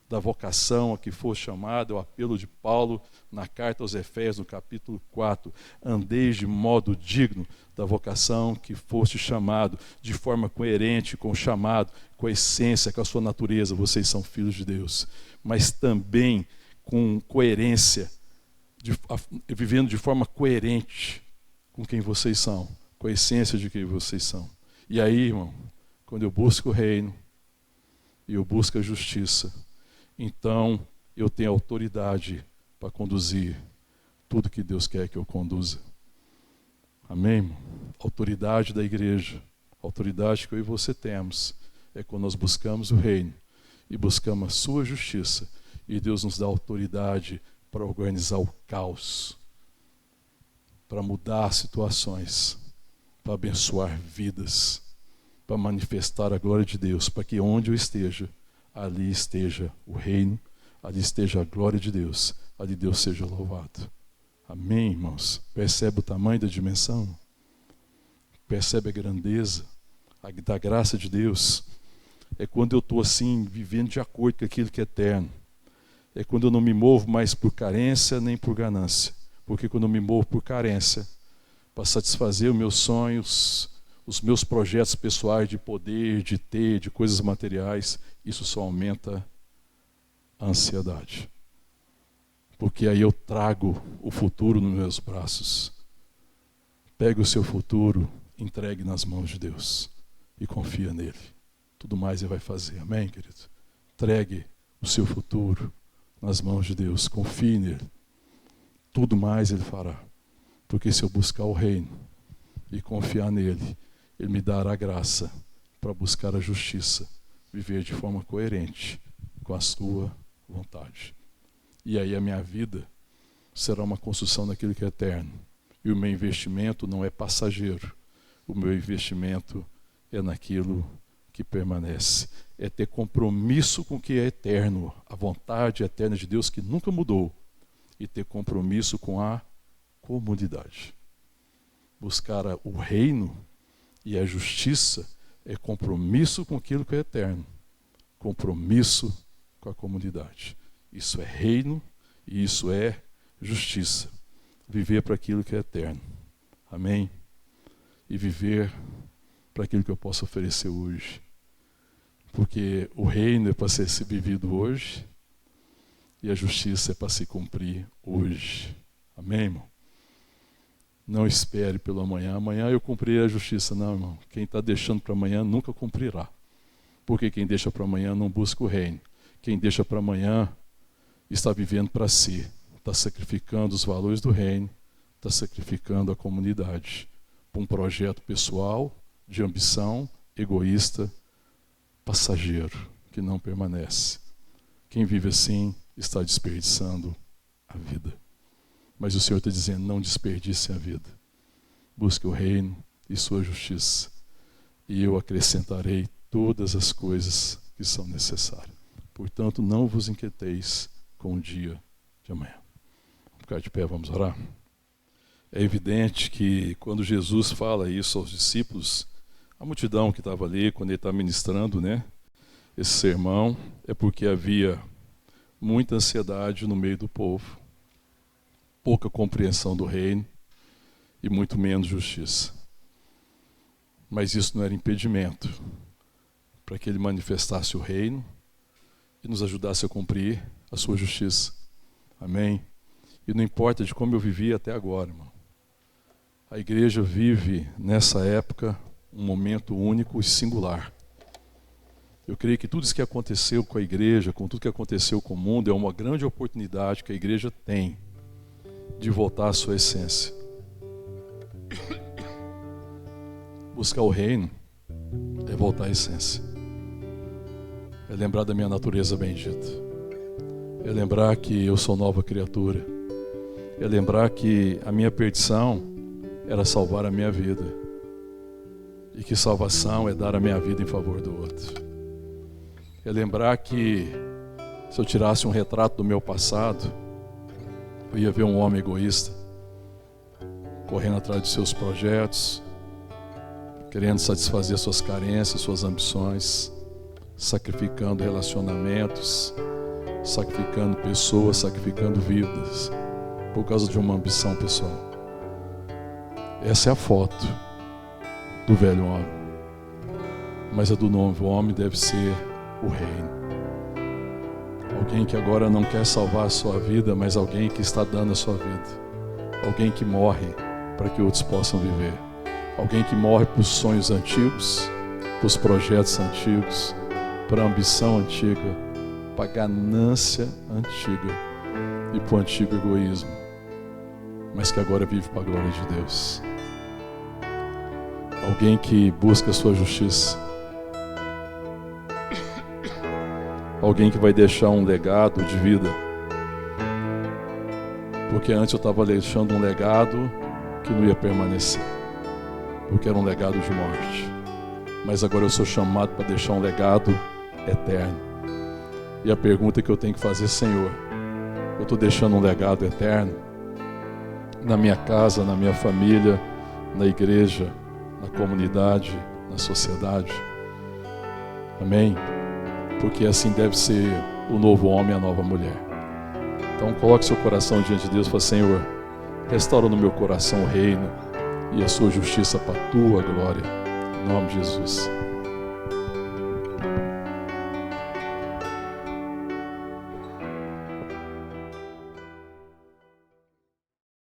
da vocação a que for chamado, é o apelo de Paulo na carta aos Efésios, no capítulo 4. Andeis de modo digno da vocação que foste chamado, de forma coerente com o chamado, com a essência, com a sua natureza. Vocês são filhos de Deus, mas também com coerência, vivendo de forma coerente com quem vocês são, com a essência de quem vocês são. E aí, irmão, quando eu busco o reino e eu busco a justiça, então eu tenho autoridade para conduzir tudo que Deus quer que eu conduza. Amém, irmão? Autoridade da igreja, autoridade que eu e você temos, é quando nós buscamos o reino e buscamos a sua justiça, e Deus nos dá autoridade para organizar o caos, para mudar situações, para abençoar vidas, para manifestar a glória de Deus, para que onde eu esteja, ali esteja o reino, ali esteja a glória de Deus, ali Deus seja louvado. Amém, irmãos? Percebe o tamanho da dimensão? Percebe a grandeza da graça de Deus? É quando eu estou assim, vivendo de acordo com aquilo que é eterno. É quando eu não me movo mais por carência nem por ganância. Porque quando eu me movo por carência, para satisfazer os meus sonhos, os meus projetos pessoais de poder, de ter, de coisas materiais, isso só aumenta a ansiedade. Porque aí eu trago o futuro nos meus braços. Pegue o seu futuro, entregue nas mãos de Deus e confia nele. Tudo mais ele vai fazer, amém, querido? Entregue o seu futuro nas mãos de Deus, confie nele. Tudo mais ele fará. Porque se eu buscar o reino e confiar nele, ele me dará graça para buscar a justiça, viver de forma coerente com a sua vontade. E aí a minha vida será uma construção daquilo que é eterno. E o meu investimento não é passageiro. O meu investimento é naquilo que permanece. É ter compromisso com o que é eterno, a vontade eterna de Deus que nunca mudou. E ter compromisso com a comunidade. Buscar o reino e a justiça é compromisso com aquilo que é eterno. Compromisso com a comunidade. Isso é reino e isso é justiça. Viver para aquilo que é eterno. Amém? E viver para aquilo que eu posso oferecer hoje. Porque o reino é para ser vivido hoje e a justiça é para se cumprir hoje. Amém, irmão? Não espere pelo amanhã. Amanhã eu cumprirei a justiça. Não, irmão. Quem está deixando para amanhã nunca cumprirá. Porque quem deixa para amanhã não busca o reino. Quem deixa para amanhã está vivendo para si. Está sacrificando os valores do reino. Está sacrificando a comunidade. Para um projeto pessoal, de ambição, egoísta, passageiro, que não permanece. Quem vive assim está desperdiçando a vida. Mas o Senhor está dizendo, não desperdice a vida. Busque o reino e sua justiça. E eu acrescentarei todas as coisas que são necessárias. Portanto, não vos inquieteis com o dia de amanhã. Vamos ficar de pé, vamos orar? É evidente que quando Jesus fala isso aos discípulos, a multidão que estava ali, quando ele está ministrando, esse sermão, é porque havia muita ansiedade no meio do povo, pouca compreensão do reino e muito menos justiça. Mas isso não era impedimento para que ele manifestasse o reino e nos ajudasse a cumprir a sua justiça. Amém? E não importa de como eu vivi até agora, irmão. A igreja vive nessa época um momento único e singular. Eu creio que tudo isso que aconteceu com a igreja, com tudo que aconteceu com o mundo, é uma grande oportunidade que a igreja tem de voltar à sua essência. Buscar o reino é voltar à essência. É lembrar da minha natureza bendita. É lembrar que eu sou nova criatura. É lembrar que a minha perdição era salvar a minha vida. E que salvação é dar a minha vida em favor do outro. É lembrar que se eu tirasse um retrato do meu passado, eu ia ver um homem egoísta. correndo atrás dos seus projetos, querendo satisfazer suas carências, suas ambições, sacrificando relacionamentos, sacrificando pessoas, sacrificando vidas, por causa de uma ambição pessoal. Essa é a foto do velho homem, mas a do novo homem deve ser o reino. Alguém que agora não quer salvar a sua vida, mas alguém que está dando a sua vida. Alguém que morre para que outros possam viver. Alguém que morre para os sonhos antigos, para os projetos antigos, para a ambição antiga, para a ganância antiga e para o antigo egoísmo, mas que agora vive para a glória de Deus. Alguém que busca a sua justiça. Alguém que vai deixar um legado de vida. Porque antes eu estava deixando um legado que não ia permanecer, porque era um legado de morte. Mas agora eu sou chamado para deixar um legado eterno. E a pergunta que eu tenho que fazer: Senhor, eu estou deixando um legado eterno na minha casa, na minha família, na igreja, na comunidade, na sociedade? Amém? Porque assim deve ser o novo homem e a nova mulher. Então coloque seu coração diante de Deus e fale: Senhor, restaura no meu coração o reino e a sua justiça para a tua glória. Em nome de Jesus.